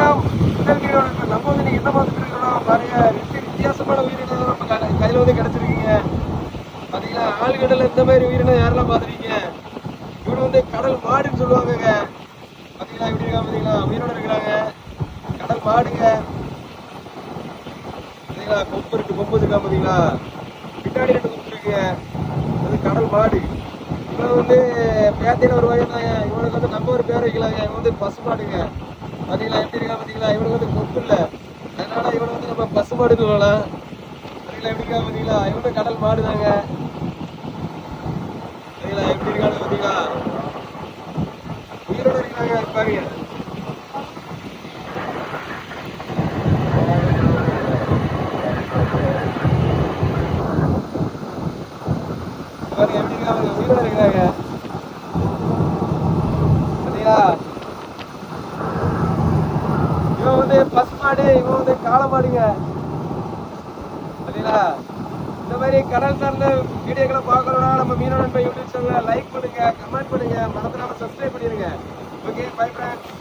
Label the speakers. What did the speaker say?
Speaker 1: வணக்கம். நம்ம வந்து நீங்க என்ன பார்த்துட்டு இருக்கோம் பாருங்க. 2 வித்தியாசமான உயிரினம் நம்ம கையில வந்து கிடைச்சிருக்கீங்க. பாத்தீங்களா, ஆழ்கடல்ல இந்த மாதிரி உயிரினம் யாரெல்லாம் பார்த்துருக்கீங்க? இவரு வந்து கடல் மாடுன்னு சொல்லுவாங்கங்க. பாத்தீங்களா எப்படி இருக்கா பாத்தீங்களா, உயிரோட இருக்கிறாங்க. கடல் மாடுங்க. பாத்தீங்களா, கொம்பு இருக்கு, கொம்பு இருக்கா பாத்தீங்களா, பின்னாடி 2 கொம்பு இருக்குங்க. அது கடல் மாடு. இவன் வந்து பேத்தையில ஒரு வகைதாங்க. இவனுக்கு வந்து நம்ம ஒரு பேர் வைக்கலாங்க. இவன் வந்து பசுமாடுங்க. பாத்தீங்களா எப்படி இருக்கா பாத்தீங்களா, இவனுக்கு வந்து கொம்பு இல்ல, அதனால இவனை வந்து நம்ம பசுமாடுன்னு சொல்லலாம். பாத்தீங்களா எப்படி இருக்கா பாத்தீங்களா, இவனும் கடல் மாடுதாங்க. பாத்தீங்களா எப்படி இருக்கான்னு பாத்தீங்களா, உயிரோட இருக்காங்க பாருங்க. பாருங்க எப்படி இருக்காங்க, உயிரோட இருக்கிறாங்க. பாத்தீங்களா, இவன் வந்து பசுமாடு, இவன் வந்து காளமாடுங்க. பாத்தீங்களா, இந்த மாதிரி கடல் சார்ந்த வீடியோக்களை பார்க்கணும்னா நம்ம மீனவ நண்பன் யூடியூப் சேனலை லைக் பண்ணுங்க, கமெண்ட் பண்ணுங்க, மறந்துடாம சப்ஸ்கிரைப் பண்ணிருங்க. Okay, bye friends.